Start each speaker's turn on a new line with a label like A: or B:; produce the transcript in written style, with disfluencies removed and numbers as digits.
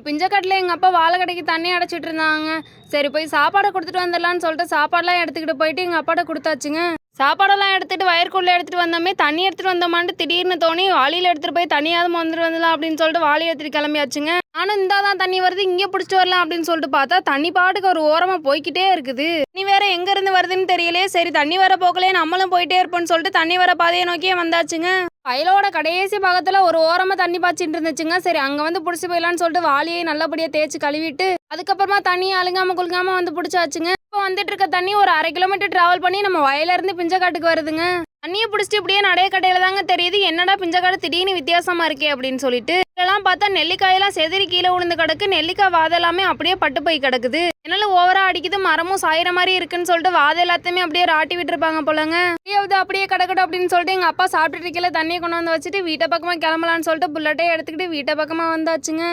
A: பிஞ்சக்கட்டில் எங்கள் அப்பா வாழை கடைக்கு தண்ணி அடைச்சிட்டு இருந்தாங்க. சரி போய் சாப்பாடை கொடுத்துட்டு வந்துடலான்னு சொல்லிட்டு சாப்பாடெலாம் எடுத்துக்கிட்டு போயிட்டு எங்கள் அப்பாட்ட கொடுத்தாச்சுங்க. சாப்பாடெல்லாம் எடுத்துகிட்டு வயற்குள்ளே எடுத்துகிட்டு வந்தோமே தண்ணி எடுத்துகிட்டு வந்தோமான்ட்டு திடீர்னு தோணி வாளியில் எடுத்துகிட்டு போய் தண்ணியாவது வந்துட்டு வந்துடலாம் அப்படின்னு சொல்லிட்டு வாளி எடுத்துகிட்டு கிளம்பியாச்சுங்க. நானும் இந்தா தான் தண்ணி வருது இங்கே பிடிச்சிட்டு வரலாம் அப்படின்னு சொல்லிட்டு பார்த்தா தண்ணி பாட்டுக்கு ஒரு ஓரமாக போய்கிட்டே இருக்குது. தண்ணி வேற எங்கேருந்து வருதுன்னு தெரியலையே. சரி தண்ணி வர போக்கலையே நம்மளும் போயிட்டே இருப்போம்னு சொல்லிட்டு தண்ணி வர பாதையை நோக்கியே வந்தாச்சுங்க. வயலோட கடைசி பக்கத்தில் ஒரு ஓரமாக தண்ணி பாய்ச்சிட்டு இருந்துச்சுங்க. சரி அங்கே வந்து பிடிச்சி போயிடலான்னு சொல்லிட்டு வாளியை நல்லபடியாக தேய்ச்சி கழுவிட்டு அதுக்கப்புறமா தண்ணியை அழுங்காமல் குலுங்காமல் வந்து பிடிச்சாச்சுங்க. இப்போ வந்துட்டு இருக்க தண்ணி ஒரு 1/2 கிலோமீட்டர் டிராவல் பண்ணி நம்ம வயலேருந்து பிஞ்சக்காட்டுக்கு வருதுங்க. தண்ணியை பிடிச்சிட்டு இப்படியே நடைய கடையில தாங்க தெரியுது என்னடா பிஞ்சக்காடு திடீர்னு வித்தியாசமா இருக்கே அப்படின்னு சொல்லிட்டு இதெல்லாம் பார்த்தா நெல்லிக்காயெல்லாம் செதறி கீழே விழுந்து கிடக்கு. நெல்லிக்காய் வாதை எல்லாமே அப்படியே பட்டு போய் கிடக்குது. என்னால ஓவரா அடிக்குது மரமும் சாயிற மாதிரி இருக்குன்னு சொல்லிட்டு வாதை எல்லாத்தையுமே அப்படியே ராட்டி விட்டுருப்பாங்க போலங்க. அப்படியே கிடக்கட்டும் அப்படின்னு சொல்லிட்டு எங்க அப்பா சாப்பிட்டுட்டு கீழே தண்ணியை கொண்டு வந்து வச்சுட்டு வீட்டை பக்கமா கிளம்பலான்னு சொல்லிட்டு புல்லட்டே எடுத்துக்கிட்டு வீட்டை பக்கமா வந்தாச்சுங்க.